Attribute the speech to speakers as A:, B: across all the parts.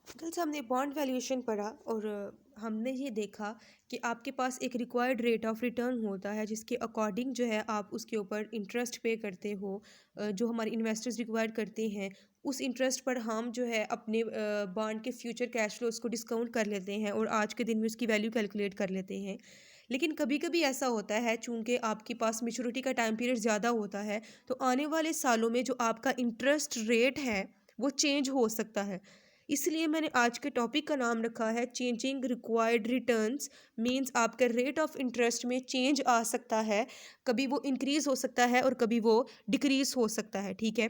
A: कल से हमने बॉन्ड वैल्यूएशन पढ़ा और हमने ये देखा कि आपके पास एक रिक्वायर्ड रेट ऑफ रिटर्न होता है जिसके अकॉर्डिंग जो है आप उसके ऊपर इंटरेस्ट पे करते हो। जो हमारे इन्वेस्टर्स रिक्वायर्ड करते हैं उस इंटरेस्ट पर हम जो है अपने बॉन्ड के फ्यूचर कैश फ्लोज को डिस्काउंट कर लेते हैं और आज के दिन में उसकी वैल्यू कैलकुलेट कर लेते हैं। लेकिन कभी कभी ऐसा होता है चूंकि आपके पास मेच्योरिटी का टाइम पीरियड ज़्यादा होता है तो आने वाले सालों में जो आपका इंटरेस्ट रेट है वो चेंज हो सकता है। इसलिए मैंने आज के टॉपिक का नाम रखा है चेंजिंग रिक्वायर्ड रिटर्न्स। मींस आपका रेट ऑफ इंटरेस्ट में चेंज आ सकता है। कभी वो इंक्रीज हो सकता है और कभी वो डिक्रीज हो सकता है। ठीक है,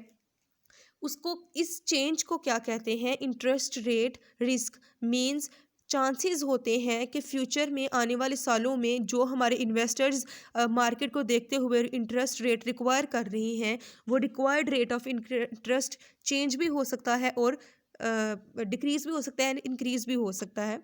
A: उसको इस चेंज को क्या कहते हैं? Interest rate risk. Means chances होते हैं कि फ्यूचर में आने वाले सालों में जो हमारे इन्वेस्टर्स मार्केट को देखते हुए इंटरेस्ट रेट रिक्वायर कर रही हैं वो required rate of interest change भी हो सकता है और डिक्रीज भी हो सकता है एंड इंक्रीज भी हो सकता है।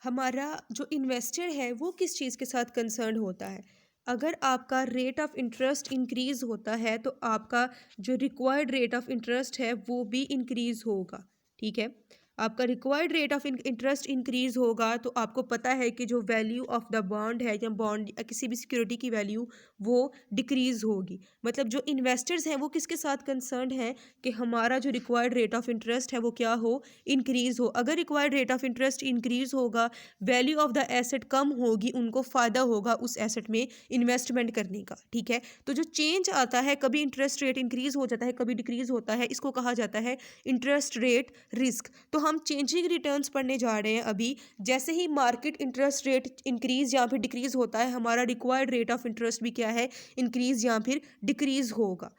A: हमारा जो इन्वेस्टर है वो किस चीज़ के साथ कंसर्न होता है? अगर आपका रेट ऑफ इंटरेस्ट इंक्रीज होता है तो आपका जो रिक्वायर्ड रेट ऑफ इंटरेस्ट है वो भी इंक्रीज होगा। ठीक है, आपका required rate of interest increase होगा तो आपको पता है कि जो वैल्यू ऑफ द बॉन्ड है या बॉन्ड या किसी भी सिक्योरिटी की वैल्यू वो डिक्रीज होगी। मतलब जो इन्वेस्टर्स हैं वो किसके साथ कंसर्न हैं कि हमारा जो रिक्वायर्ड रेट ऑफ इंटरेस्ट है वो क्या हो? इंक्रीज हो। अगर required rate of interest increase होगा, वैल्यू ऑफ द एसेट कम होगी, उनको फ़ायदा होगा उस एसेट में इन्वेस्टमेंट करने का। ठीक है, तो जो चेंज आता है कभी इंटरेस्ट रेट इंक्रीज हो जाता है कभी डिक्रीज होता है, इसको कहा जाता है इंटरेस्ट रेट रिस्क। तो हम चेंजिंग रिटर्न्स पढ़ने जा रहे हैं अभी। जैसे ही मार्केट इंटरेस्ट रेट इंक्रीज या फिर डिक्रीज होता है हमारा रिक्वायर्ड रेट ऑफ इंटरेस्ट भी क्या है? इंक्रीज या फिर डिक्रीज होगा।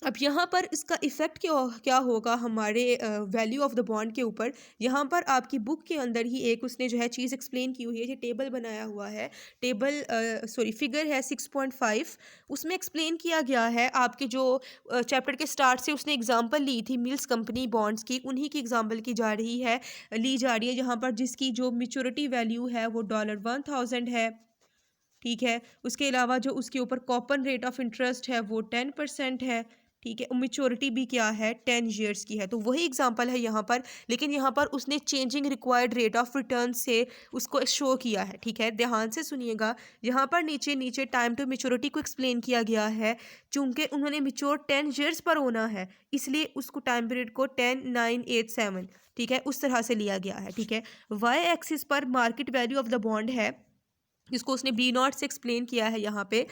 A: अब यहाँ पर इसका इफ़ेक्ट क्या क्या होगा हमारे वैल्यू ऑफ द बॉन्ड के ऊपर? यहाँ पर आपकी बुक के अंदर ही एक उसने जो है चीज़ एक्सप्लेन की हुई है, ये टेबल बनाया हुआ है। टेबल सॉरी फिगर है 6.5। उसमें एक्सप्लेन किया गया है आपके जो चैप्टर के स्टार्ट से उसने एग्जांपल ली थी मिल्स कंपनी बॉन्ड्स की, उन्हीं की एग्जांपल की जा रही है, ली जा रही है यहाँ पर, जिसकी जो मेच्योरिटी वैल्यू है वो $1000 है। ठीक है, उसके अलावा जो उसके ऊपर कॉपन रेट ऑफ इंटरेस्ट है वो 10% है। ठीक है, मेच्योरिटी भी क्या है? 10 ईयर्स की है। तो वही एग्जांपल है यहाँ पर, लेकिन यहाँ पर उसने changing required rate of return से उसको शो किया है। ठीक है, ध्यान से सुनिएगा। यहाँ पर नीचे नीचे टाइम टू मेच्योरिटी को एक्सप्लेन किया गया है। चूंकि उन्होंने मेच्योर 10 ईयर्स पर होना है इसलिए उसको टाइम पीरियड को 10, 9, 8, 7 ठीक है उस तरह से लिया गया है। ठीक है, वाई एक्सिस पर market value of the bond है, जिसको उसने बी नॉट से एक्सप्लेन किया है यहाँ पे।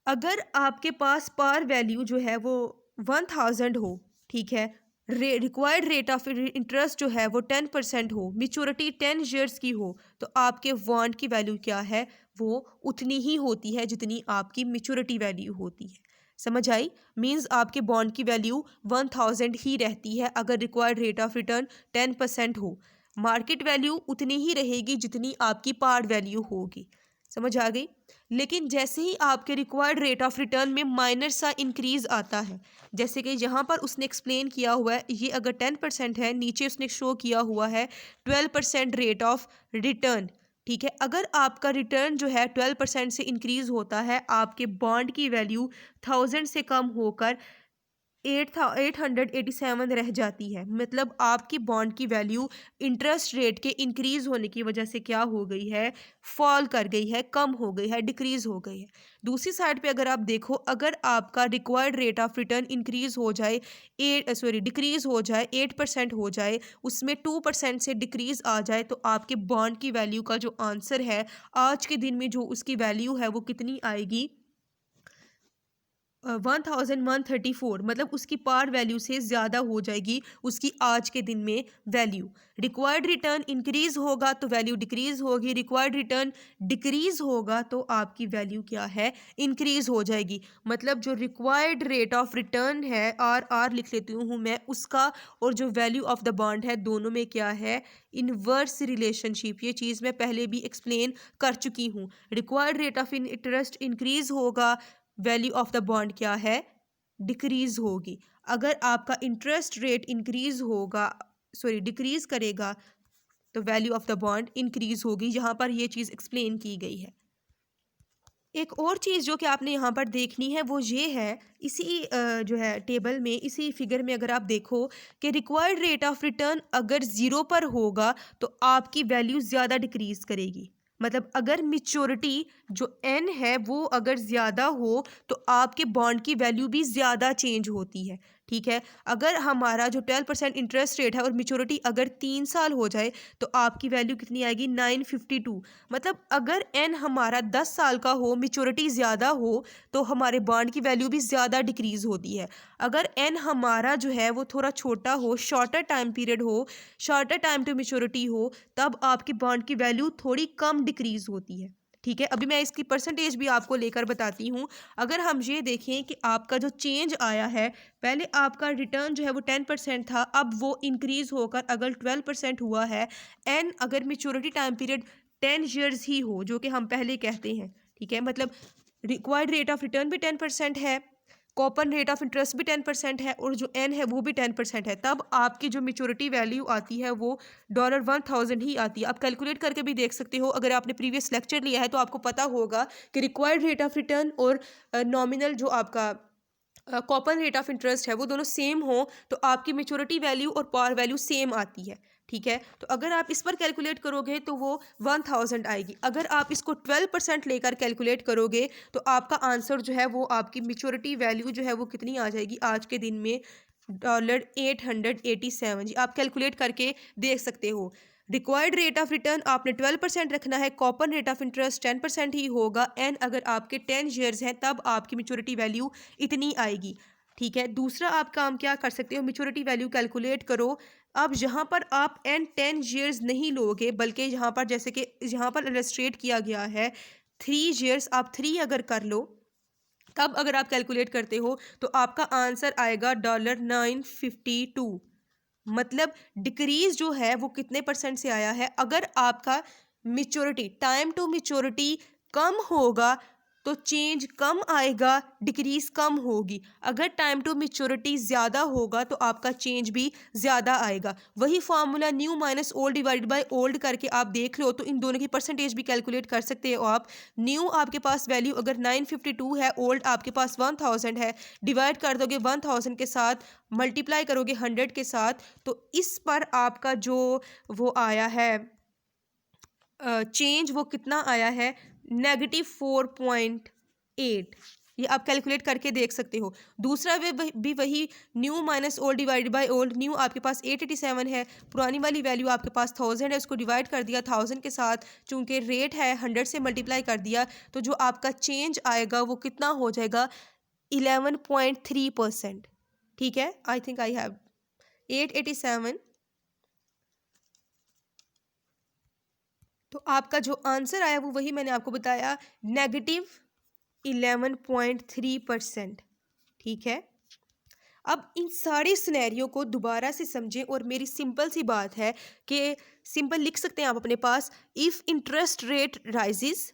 A: अगर आपके पास पार वैल्यू जो है वो 1000 हो, ठीक है, रिक्वायर्ड रेट ऑफ इंटरेस्ट जो है वो 10% हो, मेच्योरिटी 10 ईयर्स की हो, तो आपके बॉन्ड की वैल्यू क्या है? वो उतनी ही होती है जितनी आपकी मेच्योरिटी वैल्यू होती है। समझ आई? मीन्स आपके बॉन्ड की वैल्यू 1000 ही रहती है अगर रिक्वायर्ड रेट ऑफ रिटर्न 10% हो। मार्केट वैल्यू उतनी ही रहेगी जितनी आपकी पार वैल्यू होगी। समझ आ गई? लेकिन जैसे ही आपके रिक्वायर्ड रेट ऑफ रिटर्न में माइनर सा इंक्रीज आता है, जैसे कि यहाँ पर उसने एक्सप्लेन किया हुआ है, ये अगर 10% है, नीचे उसने शो किया हुआ है 12% रेट ऑफ रिटर्न। ठीक है, अगर आपका रिटर्न जो है 12% से इंक्रीज होता है, आपके बॉन्ड की वैल्यू 1000 से कम होकर 887 रह जाती है। मतलब आपकी बॉन्ड की वैल्यू इंटरेस्ट रेट के इंक्रीज होने की वजह से क्या हो गई है? फॉल कर गई है, कम हो गई है, डिक्रीज हो गई है। दूसरी साइड पे अगर आप देखो, अगर आपका required rate of return increase हो जाए, डिक्रीज हो जाए, 8% हो जाए, उसमें 2% से डिक्रीज आ जाए, तो आपके बॉन्ड की वैल्यू का जो आंसर है आज के दिन में जो उसकी वैल्यू है वो कितनी आएगी? 1134। मतलब उसकी पार वैल्यू से ज़्यादा हो जाएगी उसकी आज के दिन में वैल्यू। रिक्वायर्ड रिटर्न इंक्रीज होगा तो वैल्यू डिक्रीज होगी, रिक्वायर्ड रिटर्न डिक्रीज होगा तो आपकी वैल्यू क्या है? इंक्रीज हो जाएगी। मतलब जो रिक्वायर्ड रेट ऑफ रिटर्न है, आर लिख लेती हूँ मैं, उसका और जो वैल्यू ऑफ द बॉन्ड है दोनों में क्या है? Inverse relationship. ये चीज़ मैं पहले भी एक्सप्लेन कर चुकी हूँ। Required rate of interest increase होगा, वैल्यू ऑफ द बॉन्ड क्या है? डिक्रीज होगी। अगर आपका इंटरेस्ट रेट इंक्रीज होगा, डिक्रीज करेगा, तो value of the bond increase होगी। यहाँ पर ये चीज़ एक्सप्लेन की गई है। एक और चीज़ जो कि आपने यहाँ पर देखनी है वो ये है, इसी जो है टेबल में, इसी फिगर में अगर आप देखो कि रिक्वायर्ड रेट ऑफ रिटर्न अगर ज़ीरो पर होगा तो आपकी वैल्यू ज़्यादा डिक्रीज़ करेगी। मतलब अगर मैच्योरिटी जो एन है वो अगर ज़्यादा हो तो आपके बॉन्ड की वैल्यू भी ज़्यादा चेंज होती है। ठीक है, अगर हमारा जो 12% इंटरेस्ट रेट है और मैच्योरिटी अगर 3 साल हो जाए तो आपकी वैल्यू कितनी आएगी, 952। मतलब अगर एन हमारा 10 साल का हो, मैच्योरिटी ज़्यादा हो, तो हमारे बॉन्ड की वैल्यू भी ज़्यादा डिक्रीज़ होती है। अगर एन हमारा जो है वो थोड़ा छोटा हो, शॉर्टर टाइम पीरियड हो, शॉर्टर टाइम टू मैच्योरिटी हो, तब आपकी बॉन्ड की वैल्यू थोड़ी कम डिक्रीज़ होती है। ठीक है, अभी मैं इसकी परसेंटेज भी आपको लेकर बताती हूँ। अगर हम ये देखें कि आपका जो चेंज आया है, पहले आपका रिटर्न जो है वो 10% था, अब वो इंक्रीज़ होकर अगर 12% हुआ है, एंड अगर maturity time period 10 years he हो, जो कि हम पहले कहते हैं। ठीक है, मतलब रिक्वायर्ड रेट ऑफ रिटर्न भी 10% है, कॉपन रेट ऑफ इंटरेस्ट भी 10% है, और जो एन है वो भी 10% है, तब आपकी जो मैच्योरिटी वैल्यू आती है वो $1000 ही आती है। आप कैलकुलेट करके भी देख सकते हो, अगर आपने प्रीवियस लेक्चर लिया है तो आपको पता होगा कि रिक्वायर्ड रेट ऑफ रिटर्न और नॉमिनल जो आपका कॉपन रेट ऑफ इंटरेस्ट है वो दोनों सेम हो तो आपकी मैच्योरिटी वैल्यू और पार वैल्यू सेम आती है। ठीक है, तो अगर आप इस पर कैलकुलेट करोगे तो वो 1000 आएगी। अगर आप इसको 12% लेकर कैलकुलेट करोगे तो आपका आंसर जो है वो, आपकी मैच्योरिटी वैल्यू जो है वो कितनी आ जाएगी आज के दिन में, $887 जी। आप कैलकुलेट करके देख सकते हो। रिक्वायर्ड रेट ऑफ रिटर्न आपने 12% रखना है, कॉपन रेट ऑफ इंटरेस्ट 10% ही होगा, एंड अगर आपके 10 ईयर्स हैं तब आपकी मैच्योरिटी वैल्यू इतनी आएगी। ठीक है, दूसरा आप काम क्या कर सकते हो, मैच्योरिटी वैल्यू कैलकुलेट करो। अब यहाँ पर आप एंड 10 ईयर्स नहीं लोगे, बल्कि यहाँ पर जैसे कि यहाँ पर इलस्ट्रेट किया गया है 3 ईयर्स, आप 3 अगर कर लो, तब अगर आप कैलकुलेट करते हो तो आपका आंसर आएगा $952। मतलब डिक्रीज जो है वो कितने परसेंट से आया है, अगर आपका मैच्योरिटी टाइम टू मैच्योरिटी कम होगा तो चेंज कम आएगा, डिक्रीज कम होगी। अगर टाइम टू मैच्योरिटी ज़्यादा होगा तो आपका चेंज भी ज़्यादा आएगा। वही formula new minus old divided by old करके आप देख लो तो इन दोनों की परसेंटेज भी कैलकुलेट कर सकते हो आप। न्यू आपके पास वैल्यू अगर 952 है, ओल्ड आपके पास 1000 है, डिवाइड कर दोगे 1000 के साथ, मल्टीप्लाई करोगे 100 के साथ, तो इस पर आपका जो वो आया है चेंज, वो कितना आया है, -4.8। ये आप कैलकुलेट करके देख सकते हो। दूसरा वे भी वही new minus old divided by old. New आपके पास 887 है, पुरानी वाली वैल्यू आपके पास 1000 है, उसको डिवाइड कर दिया 1000 के साथ, चूंकि रेट है 100 से मल्टीप्लाई कर दिया, तो जो आपका चेंज आएगा वो कितना हो जाएगा, 11.3%। ठीक है, आई थिंक आई हैव 887, तो आपका जो आंसर आया वो वही मैंने आपको बताया, -11.3%। ठीक है, अब इन सारे सिनेरियो को दोबारा से समझें, और मेरी सिंपल सी बात है कि सिंपल लिख सकते हैं आप अपने पास, इफ़ इंटरेस्ट रेट राइजेस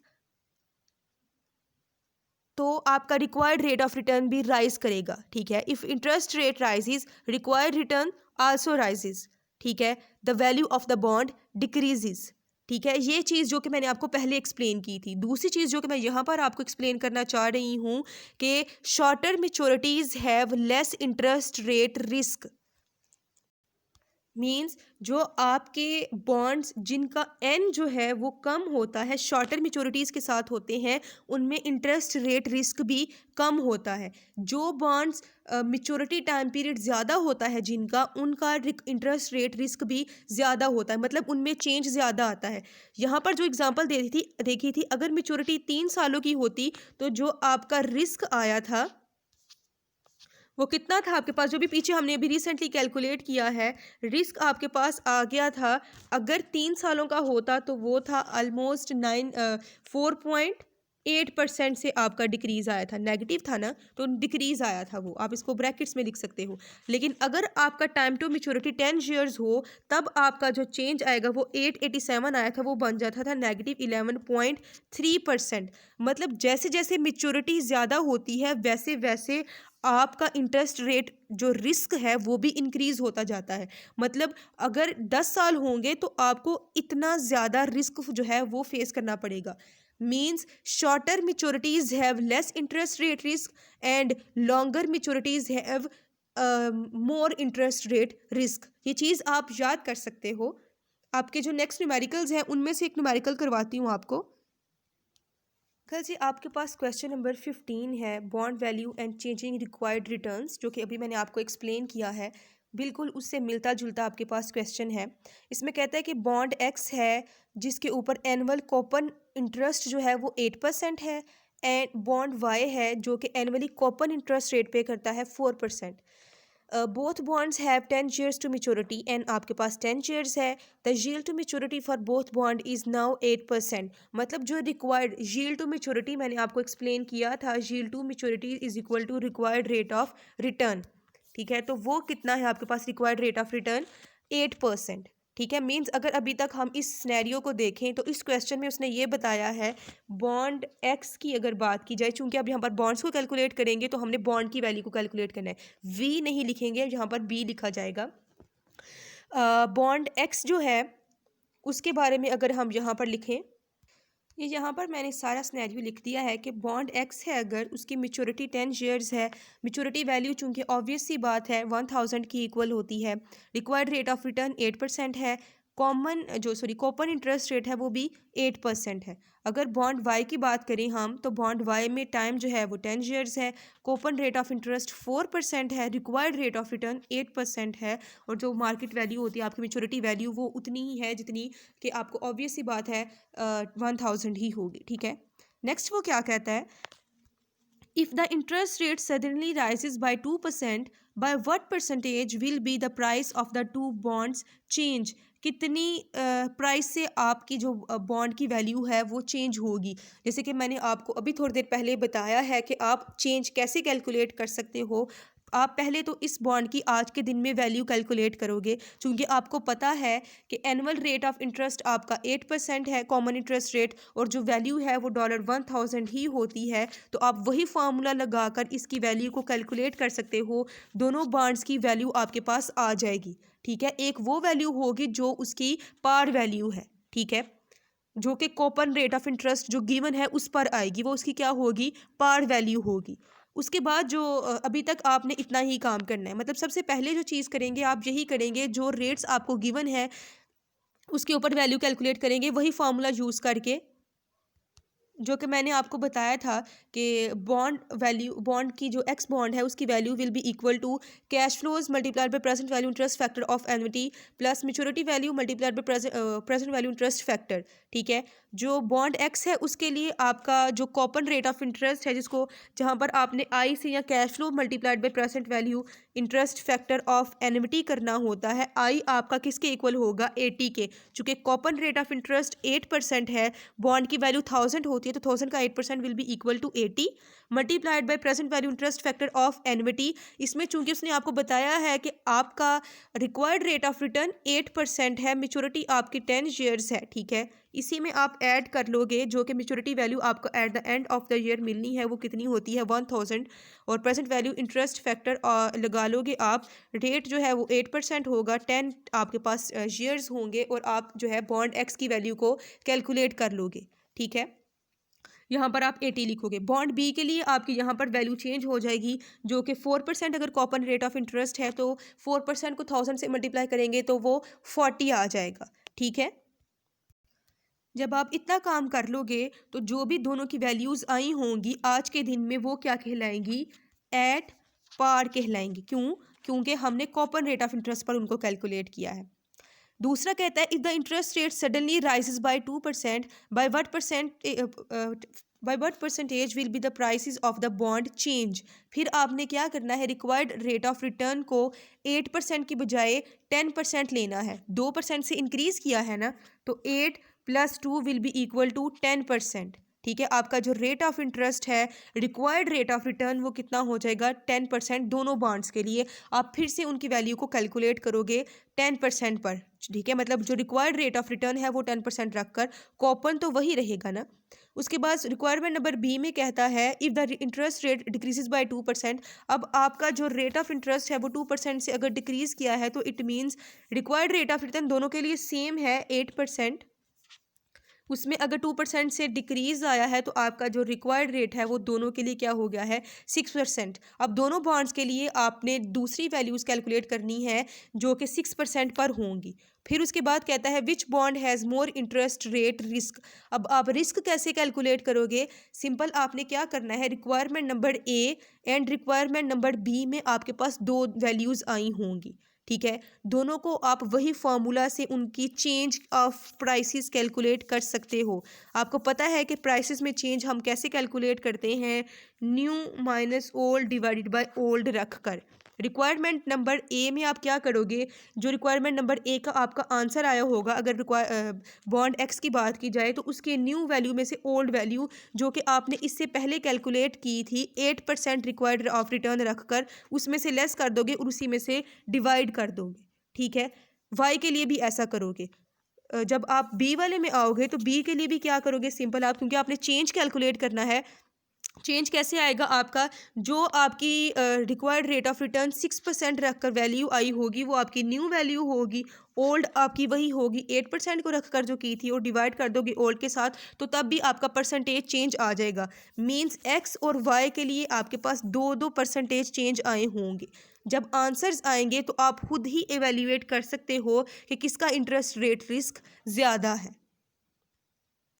A: तो आपका रिक्वायर्ड रेट ऑफ रिटर्न भी राइज करेगा। ठीक है, if interest rate rises required return also rises. ठीक है, the value of the bond decreases. ठीक है, ये चीज़ जो कि मैंने आपको पहले एक्सप्लेन की थी। दूसरी चीज़ जो कि मैं यहाँ पर आपको एक्सप्लेन करना चाह रही हूँ कि shorter maturities have less interest rate risk. Means जो आपके बॉन्ड्स जिनका एन जो है वो कम होता है, शॉर्टर मैच्योरिटीज़ के साथ होते हैं, उनमें इंटरेस्ट रेट रिस्क भी कम होता है। जो बॉन्ड्स मैच्योरिटी टाइम पीरियड ज़्यादा होता है जिनका, उनका इंटरेस्ट रेट रिस्क भी ज़्यादा होता है, मतलब उनमें चेंज ज़्यादा आता है। यहाँ पर जो एग्जांपल देखी थी, अगर मैच्योरिटी 3 सालों की होती तो जो आपका रिस्क आया था वो कितना था आपके पास, जो भी पीछे हमने अभी रिसेंटली कैलकुलेट किया है, रिस्क आपके पास आ गया था, अगर 3 सालों का होता तो वो था ऑलमोस्ट 4.8% से आपका डिक्रीज आया था। नेगेटिव था ना, तो डिक्रीज आया था वो, आप इसको ब्रैकेट्स में लिख सकते हो। लेकिन अगर आपका टाइम टू मैच्योरिटी 10 ईयर्स हो, तब आपका जो चेंज आएगा वो 887 आया था, वो बन जाता था -11.3%। मतलब जैसे जैसे मैच्योरिटी ज़्यादा होती है वैसे वैसे आपका इंटरेस्ट रेट जो रिस्क है वो भी इंक्रीज होता जाता है। मतलब अगर 10 साल होंगे तो आपको इतना ज़्यादा रिस्क जो है वो फेस करना पड़ेगा। means shorter maturities have less interest rate risk and longer maturities have more interest rate risk. ये चीज़ आप याद कर सकते हो. आपके जो नेक्स्ट न्यूमेरिकल्स हैं उनमें से एक न्यूमेरिकल करवाती हूँ आपको. कल जी आपके पास क्वेश्चन नंबर 15 है, bond value and changing required returns, जो कि अभी मैंने आपको एक्सप्लेन किया है. बिल्कुल उससे मिलता जुलता आपके पास क्वेश्चन है. इसमें कहता है कि बॉन्ड एक्स है जिसके ऊपर एनुअल कूपन इंटरेस्ट जो है वो 8% है, एंड बॉन्ड वाई है जो कि एनुअली कूपन इंटरेस्ट रेट पे करता है 4%. Both bonds have 10 years to maturity and आपके पास 10 years है. The yield to maturity for both bond is now 8%. मतलब जो रिक्वायर्ड यील्ड टू मेच्योरिटी मैंने आपको एक्सप्लेन किया था, yield to maturity is equal to required rate of return. ठीक है, तो वो कितना है आपके पास रिक्वायर्ड रेट ऑफ रिटर्न? 8%. ठीक है, मीन्स अगर अभी तक हम इस सिनेरियो को देखें तो इस क्वेश्चन में उसने ये बताया है बॉन्ड एक्स की अगर बात की जाए, चूंकि अब यहाँ पर बॉन्ड्स को कैलकुलेट करेंगे तो हमने बॉन्ड की वैल्यू को कैलकुलेट करना है. वी नहीं लिखेंगे, यहाँ पर बी लिखा जाएगा. बॉन्ड एक्स जो है उसके बारे में अगर हम यहाँ पर लिखें, ये यहाँ पर मैंने सारा सिनेरियो लिख दिया है कि बॉन्ड एक्स है अगर उसकी मेच्योरिटी 10 years है, मेच्योरिटी वैल्यू चूंकि ऑब्वियस सी बात है 1000 की इक्वल होती है, रिक्वायर्ड रेट ऑफ रिटर्न 8% है, कूपन इंटरेस्ट रेट है वो भी 8% है. अगर बॉन्ड वाई की बात करें हम तो बॉन्ड वाई में टाइम जो है वो 10 years है, कूपन रेट ऑफ इंटरेस्ट 4% है, रिक्वायर्ड रेट ऑफ रिटर्न 8% है, और जो मार्केट वैल्यू होती है आपकी मेच्योरिटी वैल्यू वो उतनी ही है जितनी कि आपको ऑब्वियस सी बात है 1000 ही होगी. ठीक है, नेक्स्ट वो क्या कहता है, if the interest rate suddenly rises by 2%, by what percentage will be the price of the two bonds change? कितनी प्राइस से आपकी जो बॉन्ड की वैल्यू है वो चेंज होगी. जैसे कि मैंने आपको अभी थोड़ी देर पहले बताया है कि आप चेंज कैसे कैलकुलेट कर सकते हो. आप पहले तो इस बॉन्ड की आज के दिन में वैल्यू कैलकुलेट करोगे, क्योंकि आपको पता है कि एनुअल रेट ऑफ इंटरेस्ट आपका 8% है, कॉमन इंटरेस्ट रेट, और जो वैल्यू है वो $1000 ही होती है. तो आप वही फार्मूला लगाकर इसकी वैल्यू को कैलकुलेट कर सकते हो. दोनों बॉन्ड्स की वैल्यू आपके पास आ जाएगी. ठीक है, एक वो वैल्यू होगी जो उसकी पार वैल्यू है. ठीक है, जो कि कूपन रेट ऑफ इंटरेस्ट जो गिवन है उस पर आएगी, वो उसकी क्या होगी? पार वैल्यू होगी. उसके बाद जो अभी तक आपने इतना ही काम करना है, मतलब सबसे पहले जो चीज़ करेंगे आप यही करेंगे, जो रेट्स आपको गिवन है उसके ऊपर वैल्यू कैलकुलेट करेंगे वही फार्मूला यूज़ करके, जो कि मैंने आपको बताया था कि बॉन्ड की जो एक्स बॉन्ड है उसकी value will be equal to cash flows multiplied by present value interest factor of annuity plus maturity value multiplied by present value interest factor. ठीक है, जो बॉन्ड एक्स है उसके लिए आपका जो कूपन रेट ऑफ इंटरेस्ट है, जिसको जहाँ पर आपने आई से या cash flow multiplied by present value interest factor of annuity करना होता है, आई आपका किसके इक्वल होगा? 80 के. चूँकि कूपन रेट ऑफ इंटरेस्ट 8% है, बॉन्ड की वैल्यू 1000 होती है, तो 1000 का 8% will be equal to 80 multiplied by present value interest factor of annuity. इसमें चूंकि उसने आपको बताया है कि आपका रिक्वायर्ड रेट ऑफ रिटर्न 8% है, मेच्योरिटी आपकी 10 years है. ठीक है, इसी में आप ऐड कर लोगे जो कि मेच्योरिटी वैल्यू आपको at the end of the year मिलनी है वो कितनी होती है? 1000, और प्रेजेंट वैल्यू इंटरेस्ट फैक्टर लगा लोगे आप. रेट जो है वो 8% होगा, 10 आपके पास ईयर्स होंगे, और आप जो है बॉन्ड एक्स की वैल्यू को कैलकुलेट कर लोगे. ठीक है, यहाँ पर आप 80 लिखोगे. बॉन्ड बी के लिए आपकी यहाँ पर वैल्यू चेंज हो जाएगी, जो कि 4% अगर कूपन रेट ऑफ इंटरेस्ट है तो 4% को 1000 से मल्टीप्लाई करेंगे तो वो 40 आ जाएगा. ठीक है, जब आप इतना काम कर लोगे तो जो भी दोनों की वैल्यूज़ आई होंगी आज के दिन में वो क्या कहलाएंगी? At par कहलाएंगी. क्यों? क्योंकि हमने कूपन रेट ऑफ इंटरेस्ट पर उनको कैलकुलेट किया है. दूसरा कहता है if the interest rate suddenly rises by 2%, by what percentage will be the prices of the bond change. फिर आपने क्या करना है? रिक्वायर्ड रेट ऑफ रिटर्न को 8% की बजाय 10% लेना है. 2% से इंक्रीज़ किया है ना, तो 8 + 2 विल बी इक्वल टू 10%. ठीक है, आपका जो रेट ऑफ इंटरेस्ट है, रिक्वायर्ड रेट ऑफ रिटर्न, वो कितना हो जाएगा? 10% दोनों बॉन्ड्स के लिए. आप फिर से उनकी वैल्यू को कैलकुलेट करोगे 10% पर. ठीक है, मतलब जो रिक्वायर्ड रेट ऑफ रिटर्न है वो 10% रखकर, कूपन तो वही रहेगा ना. उसके बाद रिक्वायरमेंट नंबर बी में कहता है if the interest rate decreases bye 2%. अब आपका जो रेट ऑफ इंटरेस्ट है वो 2% से अगर डिक्रीज़ किया है तो it means required rate of return दोनों के लिए सेम है 8%. उसमें अगर 2% से डिक्रीज़ आया है तो आपका जो रिक्वायर्ड रेट है वो दोनों के लिए क्या हो गया है 6%। अब दोनों बॉन्ड्स के लिए आपने दूसरी वैल्यूज़ कैलकुलेट करनी है जो कि 6% पर होंगी। फिर उसके बाद कहता है विच bond has more interest rate risk. अब आप रिस्क कैसे कैलकुलेट करोगे? सिंपल, आपने क्या करना है, requirement number A and requirement number B में आपके पास दो वैल्यूज़ आई होंगी, ठीक है। दोनों को आप वही फार्मूला से उनकी चेंज ऑफ प्राइसेस कैलकुलेट कर सकते हो। आपको पता है कि प्राइसेस में चेंज हम कैसे कैलकुलेट करते हैं, new minus old divided by old रख कर। रिक्वायरमेंट नंबर ए में आप क्या करोगे, जो रिक्वायरमेंट नंबर ए का आपका आंसर आया होगा, अगर बॉन्ड एक्स की बात की जाए तो उसके न्यू वैल्यू में से ओल्ड वैल्यू जो कि आपने इससे पहले कैलकुलेट की थी 8% रिक्वायर्ड ऑफ रिटर्न रख कर, उसमें से लेस कर दोगे और उसी में से डिवाइड कर दोगे, ठीक है। वाई के लिए भी ऐसा करोगे। जब आप बी वाले में आओगे तो बी के लिए भी क्या करोगे, सिंपल, आप क्योंकि आपने चेंज कैलकुलेट करना है। चेंज कैसे आएगा आपका, जो आपकी रिक्वायर्ड रेट ऑफ रिटर्न 6% रखकर वैल्यू आई होगी वो आपकी न्यू वैल्यू होगी। ओल्ड आपकी वही होगी, 8% को रखकर जो की थी और डिवाइड कर दोगे ओल्ड के साथ, तो तब भी आपका परसेंटेज चेंज आ जाएगा। मींस एक्स और वाई के लिए आपके पास दो दो परसेंटेज चेंज आए होंगे। जब आंसर्स आएंगे तो आप खुद ही एवेल्यूएट कर सकते हो कि किसका इंटरेस्ट रेट रिस्क ज़्यादा है।